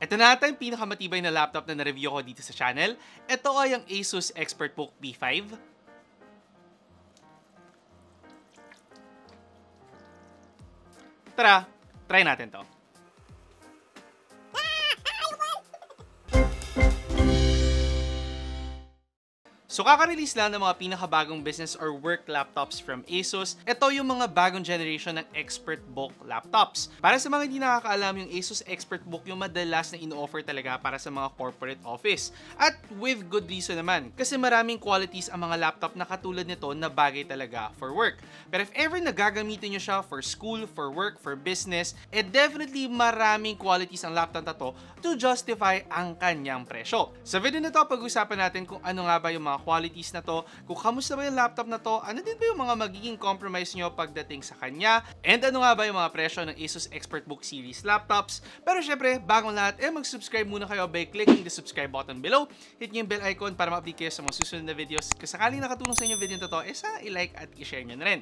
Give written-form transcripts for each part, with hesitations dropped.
Ito na ata yung pinakamatibay na laptop na na-review ko dito sa channel. Ito ay ang Asus ExpertBook P5. Tara, try natin to. So kaka-release lang ng mga pinakabagong business or work laptops from Asus. Ito yung mga bagong generation ng ExpertBook laptops. Para sa mga hindi nakakaalam, yung Asus ExpertBook yung madalas na in-offer talaga para sa mga corporate office. At with good reason naman, kasi maraming qualities ang mga laptop na katulad nito na bagay talaga for work. Pero if ever nagagamitin nyo siya for school, for work, for business, definitely maraming qualities ang laptop na to justify ang kanyang presyo. Sa video na to, pag-usapan natin kung ano nga ba yung mga qualities na to, kung kamusta ba yung laptop na to, ano din ba yung mga magiging compromise nyo pagdating sa kanya, and ano nga ba yung mga presyo ng Asus ExpertBook series laptops. Pero syempre, bagong lahat, mag-subscribe muna kayo by clicking the subscribe button below. Hit nyo yung bell icon para ma-update kayo sa mga susunod na videos. Kung sakaling nakatulong sa inyo video na to, sana i-like at i-share nyo na rin.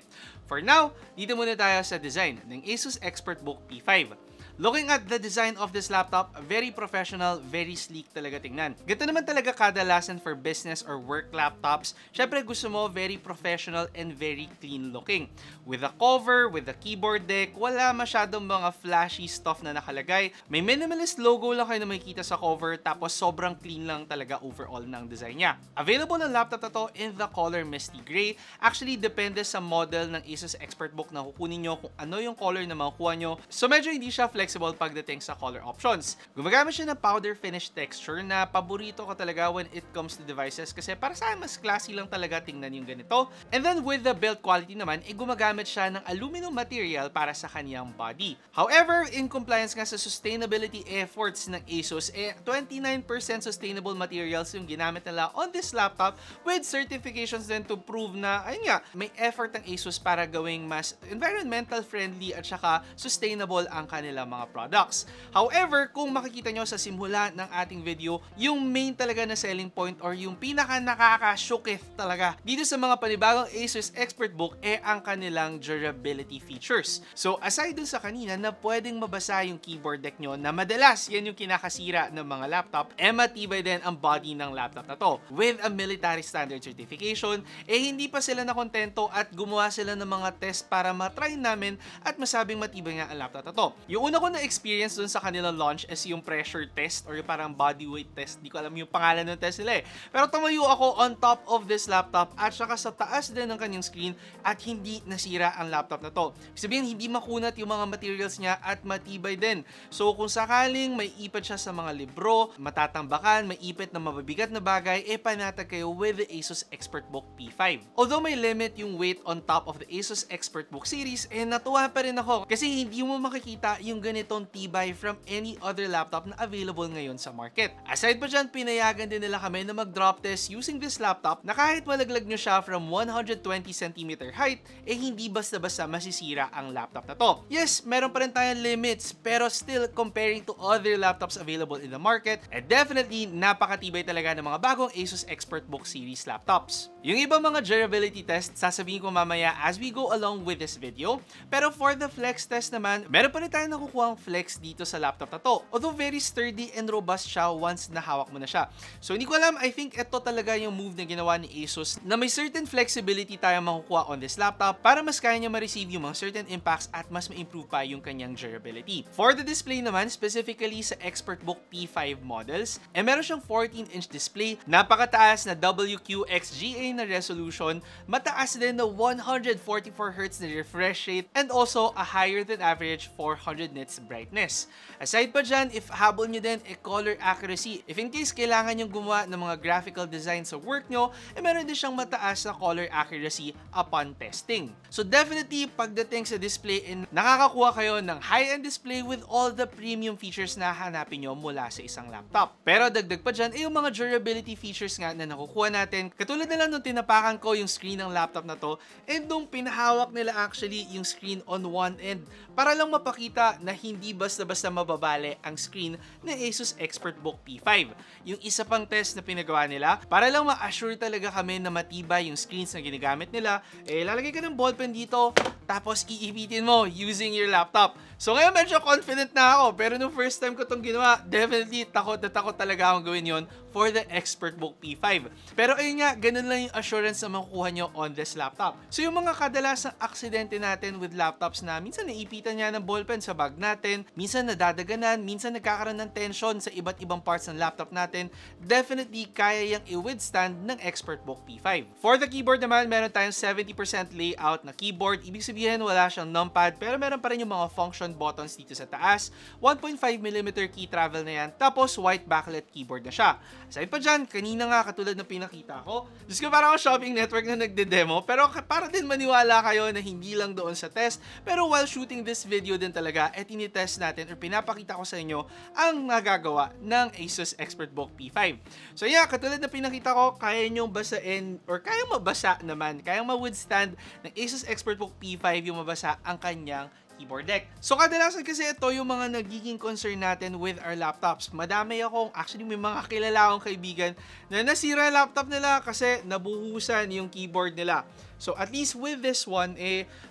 For now, dito muna tayo sa design ng Asus ExpertBook P5. Looking at the design of this laptop, very professional, very sleek talaga tingnan. Ganito naman talaga kadalasan for business or work laptops. Syempre gusto mo very professional and very clean looking. With the cover, with the keyboard deck, wala masyadong mga flashy stuff na nakalagay. May minimalist logo lang kayo na makikita sa cover, tapos sobrang clean lang talaga overall ng design niya. Available ang laptop na to in the color Misty Gray. Actually, depende sa model ng Asus ExpertBook na kukunin nyo kung ano yung color na makukuha nyo. So medyo hindi siya flexible pagdating sa color options. Gumagamit siya ng powder finish texture na paborito ko talaga when it comes to devices kasi para sa akin mas classy lang talaga tingnan yung ganito. And then with the build quality naman, gumagamit siya ng aluminum material para sa kanyang body. However, in compliance nga sa sustainability efforts ng Asus, 29% sustainable materials yung ginamit nila on this laptop with certifications din to prove na, ayun nga, may effort ng Asus para gawing mas environmental friendly at saka sustainable ang kanilang mga products. However, kung makikita nyo sa simula ng ating video, yung main talaga na selling point or yung pinaka nakaka-shooketh talaga dito sa mga panibagong Asus ExpertBook ang kanilang durability features. So aside dun sa kanina na pwedeng mabasa yung keyboard deck nyo na madalas yan yung kinakasira ng mga laptop, matibay din ang body ng laptop na to. With a military standard certification, hindi pa sila nakontento at gumawa sila ng mga test para matry namin at masabing matibay nga ang laptop na to. Yung una ko na experience dun sa kanilang launch is yung pressure test or yung parang body weight test. Di ko alam yung pangalan ng test nila Pero tumayo ako on top of this laptop at saka sa taas din ng kanyang screen at hindi nasira ang laptop na to. Sabihin, hindi makunat yung mga materials niya at matibay din. So kung sakaling may ipit siya sa mga libro, matatambakan, may ipit na mababigat na bagay, panatag kayo with the Asus ExpertBook P5. Although may limit yung weight on top of the Asus ExpertBook series, natuwa pa rin ako kasi hindi mo makikita yung ganitong tibay from any other laptop na available ngayon sa market. Aside pa dyan, pinayagan din nila kami na mag-drop test using this laptop na kahit malaglag nyo siya from 120cm height, hindi basta-basta masisira ang laptop na to. Yes, meron pa rin tayong limits, pero still comparing to other laptops available in the market, definitely napakatibay talaga ng mga bagong Asus ExpertBook series laptops. Yung ibang mga durability test, sasabihin ko mamaya as we go along with this video, pero for the flex test naman, meron pa rin tayong nakukuha ang flex dito sa laptop na to. Although very sturdy and robust siya once nahawak mo na siya. So hindi ko alam, I think ito talaga yung move na ginawa ni Asus na may certain flexibility tayo makukuha on this laptop para mas kaya niya ma-receive yung mga certain impacts at mas ma-improve pa yung kanyang durability. For the display naman, specifically sa ExpertBook P5 models, meron siyang 14-inch display, napakataas na WQXGA na resolution, mataas din na 144Hz na refresh rate, and also a higher than average 400 nits brightness. Aside pa dyan, if habol nyo din color accuracy, if in case kailangan nyo gumawa ng mga graphical design sa work nyo, meron din siyang mataas na color accuracy upon testing. So definitely, pagdating sa display, nakakakuha kayo ng high-end display with all the premium features na hanapin nyo mula sa isang laptop. Pero dagdag pa dyan, yung mga durability features nga na nakukuha natin, katulad na lang nung tinapakan ko yung screen ng laptop na to, and nung pinahawak nila actually yung screen on one end, para lang mapakita na hindi basta-basta mababali ang screen ng Asus ExpertBook P5. Yung isa pang test na pinagawa nila, para lang ma-assure talaga kami na matibay yung screens na ginagamit nila, lalagay ka ng ballpen dito, tapos iipitin mo using your laptop. So ngayon medyo confident na ako, pero nung first time ko itong ginawa, definitely takot na takot talaga akong gawin yon for the ExpertBook P5. Pero ayun nga, ganun lang yung assurance na makukuha nyo on this laptop. So yung mga kadalasang aksidente natin with laptops na minsan naipitan niya ng ballpen sa bag natin, minsan nadadaganan, minsan nagkakaroon ng tension sa iba't ibang parts ng laptop natin, definitely kaya yung i-withstand ng ExpertBook P5. For the keyboard naman, meron tayong 70% layout na keyboard. Ibig sabihin wala siyang numpad, pero meron pa rin yung mga function buttons dito sa taas. 1.5mm key travel na yan, tapos white backlit keyboard na siya. Aside pa dyan, kanina nga katulad ng pinakita ko, Diyos ko parang shopping network na nagde-demo, pero para din maniwala kayo na hindi lang doon sa test, pero while shooting this video din talaga, tinitest natin or pinapakita ko sa inyo ang nagagawa ng Asus ExpertBook P5. So yeah, katulad na pinakita ko, kaya nyong basain or kaya mabasa naman, kaya ma-withstand ng Asus ExpertBook P5 yung mabasa ang kanyang keyboard deck. So kadalasan kasi ito yung mga nagiging concern natin with our laptops. Madami actually may mga kilala akong kaibigan na nasira yung laptop nila kasi nabuhusan yung keyboard nila. So at least with this one,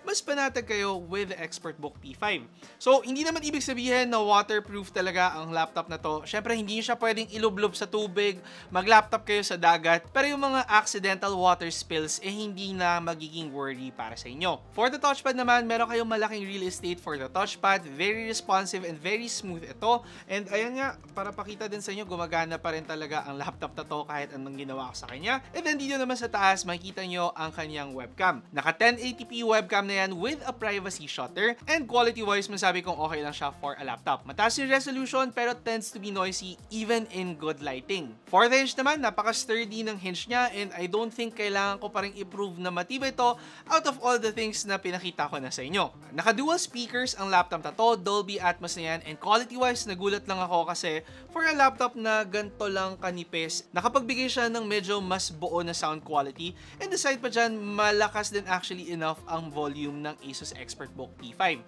mas panatag kayo with the ExpertBook P5. So hindi naman ibig sabihin na waterproof talaga ang laptop na to. Syempre hindi nyo siya pwedeng ilublob sa tubig, mag-laptop kayo sa dagat, pero yung mga accidental water spills, hindi na magiging worry para sa inyo. For the touchpad naman, meron kayong malaking real estate for the touchpad. Very responsive and very smooth ito. And ayun nga, para pakita din sa inyo, gumagana pa rin talaga ang laptop na to kahit anong ginawa ko sa kanya. And then dito naman sa taas, makikita nyo ang kanyang webcam. Naka 1080p webcam na yan with a privacy shutter, and quality-wise, masabi kong okay lang siya for a laptop. Mataas yung resolution pero tends to be noisy even in good lighting. For the hinge naman, napaka-sturdy ng hinge niya, and I don't think kailangan ko pa rin i-prove na matibay ito out of all the things na pinakita ko na sa inyo. Naka-dual speakers ang laptop na to, Dolby Atmos na yan, and quality-wise, nagulat lang ako kasi for a laptop na ganito lang kanipis, nakapagbigay siya ng medyo mas buo na sound quality, and aside pa dyan, malakas din actually enough ang volume ng Asus ExpertBook P5.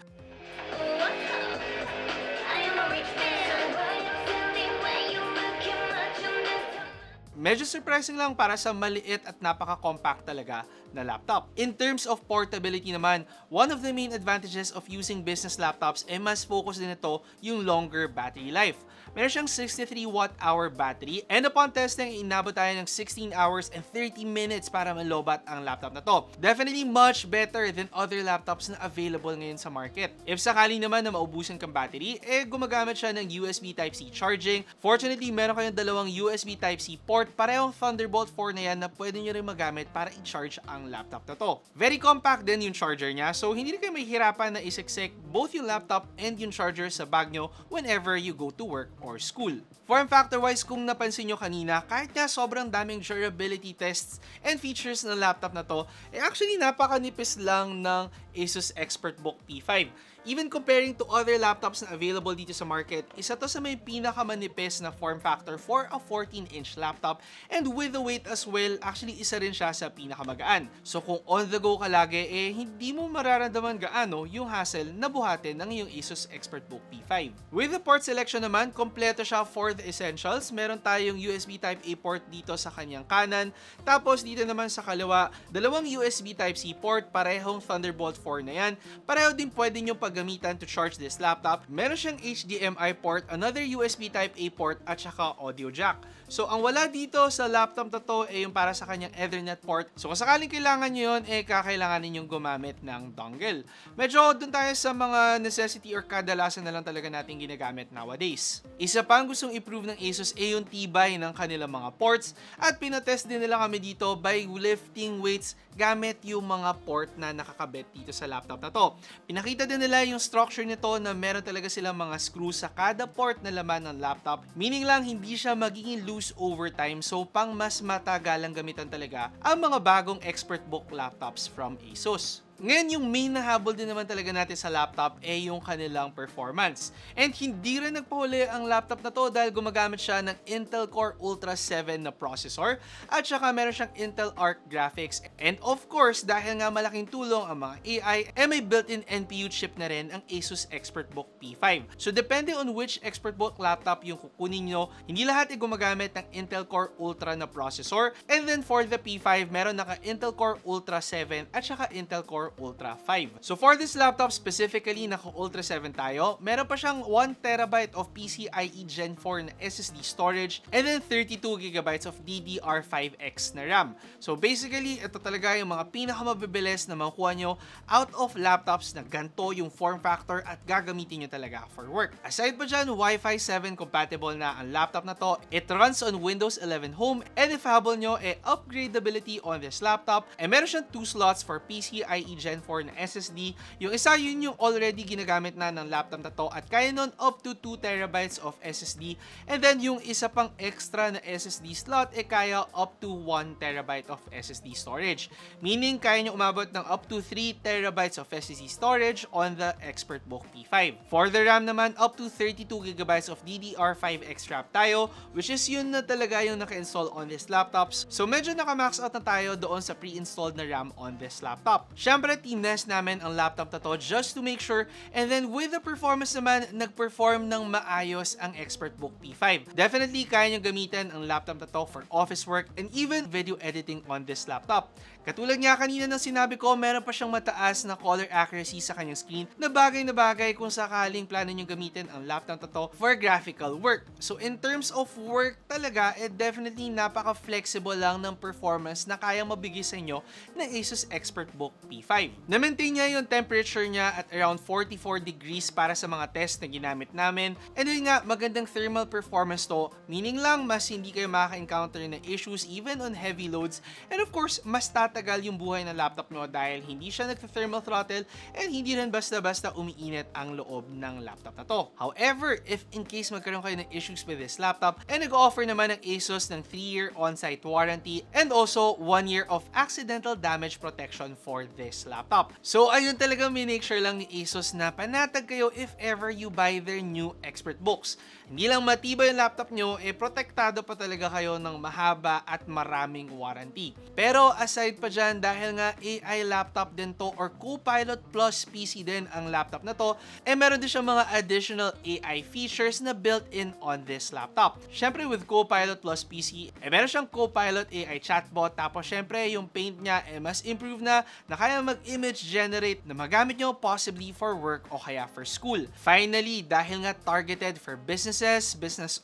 Medyo surprising lang para sa maliit at napaka-compact talaga na laptop. In terms of portability naman, one of the main advantages of using business laptops mas focus din ito yung longer battery life. Meron siyang 63 watt-hour battery, and upon testing, inabot tayo ng 16 hours and 30 minutes para malobat ang laptop na to. Definitely much better than other laptops na available ngayon sa market. If sakali naman na maubusan kang battery, gumagamit siya ng USB Type-C charging. Fortunately, meron kayong dalawang USB Type-C port, parehong Thunderbolt 4 na yan na pwede nyo rin magamit para i-charge ang laptop na to. Very compact din yung charger niya, so hindi rin kayo mahihirapan na isiksik both yung laptop and yung charger sa bag nyo whenever you go to work or school. Form factor wise, kung napansin nyo kanina, kahit nga sobrang daming durability tests and features ng laptop na to, actually napakanipis lang ng Asus ExpertBook P5. Even comparing to other laptops na available dito sa market, isa to sa may pinakamanipis na form factor for a 14-inch laptop, and with the weight as well, actually isa rin siya sa pinakamagaan. So kung on the go ka lagi, hindi mo mararamdaman gaano yung hassle na buhatin ng iyong Asus ExpertBook P5. With the port selection naman, kompleto siya for the essentials. Meron tayong USB Type-A port dito sa kanyang kanan, tapos dito naman sa kaliwa, dalawang USB Type-C port, parehong Thunderbolt 4 na yan. Pareho din pwede nyo gamitan to charge this laptop. Meron siyang HDMI port, another USB Type-A port, at saka audio jack. So, ang wala dito sa laptop na to yung para sa kanyang Ethernet port. So, kung sakaling kailangan nyo yun, kakailangan ninyong gumamit ng dongle. Medyo dun tayo sa mga necessity or kadalasan na lang talaga natin ginagamit nowadays. Isa pang gustong improve ng Asus yung tibay ng kanilang mga ports, at pinatest din nila kami dito by lifting weights gamit yung mga port na nakakabit dito sa laptop na to. Pinakita din nila yung structure nito na meron talaga silang mga screws sa kada port na laman ng laptop. Meaning lang hindi siya magiging loose over time, so pang mas matagalang gamitan talaga ang mga bagong ExpertBook laptops from Asus. Ngayon, yung main na habol din naman talaga natin sa laptop ay yung kanilang performance. And hindi rin nagpahuli ang laptop na to dahil gumagamit siya ng Intel Core Ultra 7 na processor at saka meron siyang Intel Arc graphics. And of course, dahil nga malaking tulong ang mga AI, may built-in NPU chip na rin ang Asus ExpertBook P5. So depende on which ExpertBook laptop yung kukunin nyo, hindi lahat ay gumagamit ng Intel Core Ultra na processor. And then for the P5, meron naka Intel Core Ultra 7 at saka Intel Core Ultra 5. So for this laptop specifically, naka Ultra 7 tayo, meron pa siyang 1TB of PCIe Gen 4 na SSD storage and then 32GB of DDR5X na RAM. So basically, ito talaga yung mga pinakamabibilis na makukuha nyo out of laptops na ganito yung form factor at gagamitin nyo talaga for work. Aside pa dyan, Wi-Fi 7 compatible na ang laptop na to. It runs on Windows 11 Home and if habol nyo, upgradability on this laptop, meron siyang 2 slots for PCIe Gen 4 na SSD. Yung isa, yun yung already ginagamit na ng laptop na to at kaya nun up to 2TB of SSD. And then yung isa pang extra na SSD slot, kaya up to 1TB of SSD storage. Meaning, kaya nyo umabot ng up to 3TB of SSD storage on the ExpertBook P5. For the RAM naman, up to 32GB of DDR5X RAM tayo, which is yun na talaga yung naka-install on this laptops. So medyo naka-max out na tayo doon sa pre-installed na RAM on this laptop. Syempre, tinest namin ang laptop na to just to make sure, and then with the performance naman, nag-perform ng maayos ang ExpertBook P5. Definitely, kaya nyo gamitin ang laptop na to for office work and even video editing on this laptop. Katulad nga kanina ng sinabi ko, meron pa siyang mataas na color accuracy sa kanyang screen na bagay kung sakaling plano nyo gamitin ang laptop na to for graphical work. So in terms of work talaga, definitely napaka-flexible lang ng performance na kayang mabigay sa inyo ng Asus ExpertBook P5. Na-maintain niya yung temperature niya at around 44 degrees para sa mga test na ginamit namin. And yun nga, magandang thermal performance to, meaning lang mas hindi kayo makaka-encounter na issues even on heavy loads. And of course, mas tatagal yung buhay ng laptop nyo dahil hindi siya nagta-thermal throttle and hindi rin basta-basta umiinit ang loob ng laptop na to. However, if in case magkaroon kayo ng issues with this laptop, nag-offer naman ng Asus ng 3-year on-site warranty and also 1 year of accidental damage protection for this laptop. So ayun talaga, minake sure lang ni Asus na panatag kayo if ever you buy their new ExpertBooks. Hindi lang matibay yung laptop nyo, protektado pa talaga kayo ng mahaba at maraming warranty. Pero aside pa dyan, dahil nga AI laptop din to or Copilot Plus PC din ang laptop na to, meron din siya mga additional AI features na built-in on this laptop. Syempre with Copilot Plus PC, meron siyang Copilot AI chatbot, tapos syempre yung paint niya mas improved na kaya mag-image generate na magamit nyo possibly for work o kaya for school. Finally, dahil nga targeted for business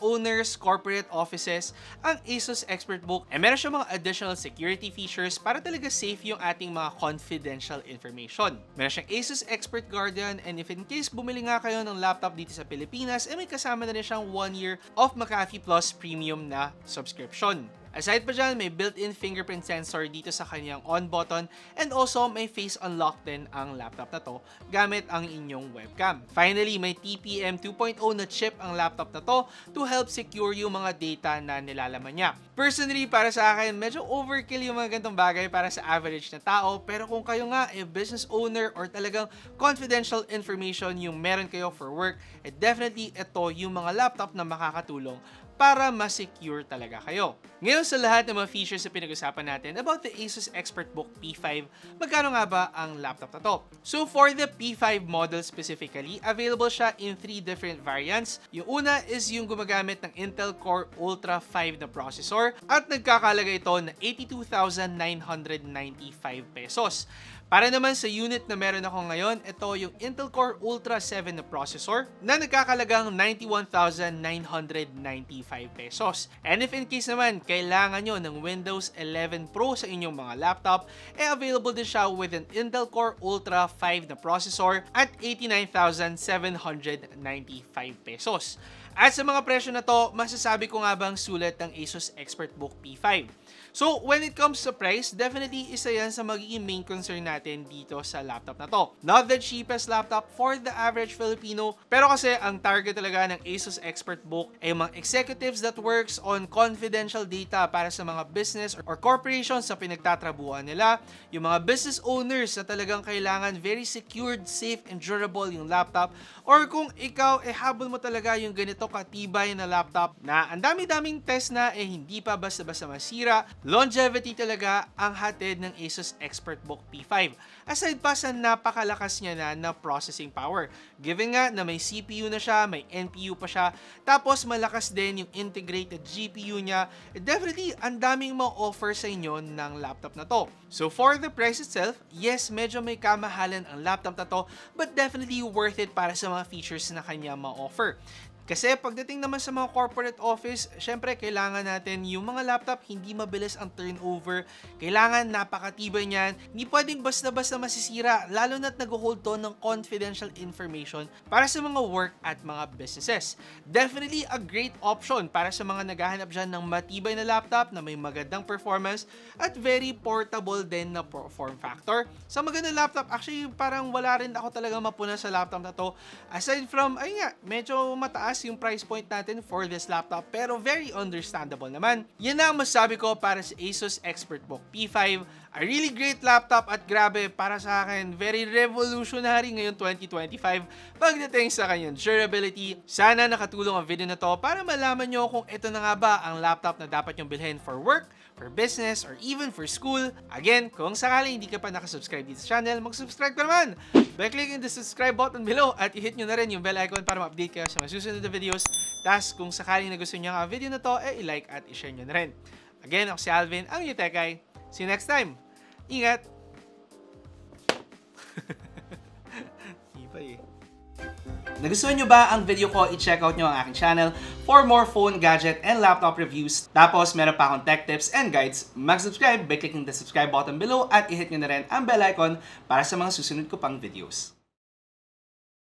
owners, corporate offices, ang Asus ExpertBook, meron siya mga additional security features para talaga safe yung ating mga confidential information. Meron siyang Asus Expert Guardian, and if in case bumili nga kayo ng laptop dito sa Pilipinas, may kasama na rin siyang 1 year of McAfee Plus Premium na subscription. Aside pa dyan, may built-in fingerprint sensor dito sa kanyang on button and also may face unlock din ang laptop na to gamit ang inyong webcam. Finally, may TPM 2.0 na chip ang laptop na to to help secure yung mga data na nilalaman niya. Personally, para sa akin, medyo overkill yung mga ganitong bagay para sa average na tao, pero kung kayo nga business owner or talagang confidential information yung meron kayo for work, definitely ito yung mga laptop na makakatulong para ma-secure talaga kayo. Ngayon, sa lahat ng mga features na pinag-usapan natin about the Asus ExpertBook P5, magkano nga ba ang laptop na to? So for the P5 model specifically, available siya in 3 different variants. Yung una is yung gumagamit ng Intel Core Ultra 5 na processor at nagkakalaga ito na 82,995 pesos. Para naman sa unit na meron ako ngayon, ito yung Intel Core Ultra 7 na processor na nagkakalagang 91,995 pesos. And if in case naman, kailangan nyo ng Windows 11 Pro sa inyong mga laptop, available din siya with an Intel Core Ultra 5 na processor at 89,795 pesos. At sa mga presyo na to, masasabi ko nga bang sulit ng Asus ExpertBook P5. So, when it comes to price, definitely isa yan sa magiging main concern natin dito sa laptop na to. Not the cheapest laptop for the average Filipino, pero kasi ang target talaga ng Asus ExpertBook ay mga executives that works on confidential data para sa mga business or corporations na pinagtatrabuhan nila, yung mga business owners na talagang kailangan very secured, safe, and durable yung laptop, or kung ikaw habol mo talaga yung ganito katibay na laptop na ang dami-daming test na hindi pa basta-basta masira, longevity talaga ang hatid ng Asus ExpertBook P5. Aside pa sa napakalakas niya na processing power. Given nga na may CPU na siya, may NPU pa siya, tapos malakas din yung integrated GPU niya, definitely ang daming ma-offer sa inyo ng laptop na to. So for the price itself, yes, medyo may kamahalan ang laptop na to, but definitely worth it para sa mga features na kanya ma-offer. Kasi pagdating naman sa mga corporate office, syempre kailangan natin yung mga laptop hindi mabilis ang turnover, kailangan napakatibay niyan, hindi pwedeng basta-basta masisira, lalo na't nag-hold to ng confidential information para sa mga work at mga businesses. Definitely a great option para sa mga naghahanap dyan ng matibay na laptop na may magandang performance at very portable din na form factor. Sa magandang laptop, actually parang wala rin ako talaga mapuna sa laptop na to. Aside from, medyo mataas yung price point natin for this laptop, pero very understandable naman. Yan na ang masabi ko para sa Asus ExpertBook P5. A really great laptop at grabe para sa akin, very revolutionary ngayon 2025 pagdating sa kanyang durability. Sana nakatulong ang video na to para malaman nyo kung ito na nga ba ang laptop na dapat nyong bilhin for work, for business, or even for school. Again, kung sakali hindi ka pa nakasubscribe dito sa channel, mag-subscribe ka naman by clicking the subscribe button below at i-hit nyo na rin yung bell icon para ma-update kayo sa mga susunod na videos. Tas kung sakaling nagustuhan nyo ang video na to, i-like at i-share nyo na rin. Again, ako si Alvin, ang Utekay. See you next time. Ingat! Nagustuhan nyo ba ang video ko? I-check out nyo ang aking channel for more phone, gadget, and laptop reviews. Tapos, meron pa akong tech tips and guides. Mag-subscribe by clicking the subscribe button below at i-hit nyo na rin ang bell icon para sa mga susunod ko pang videos.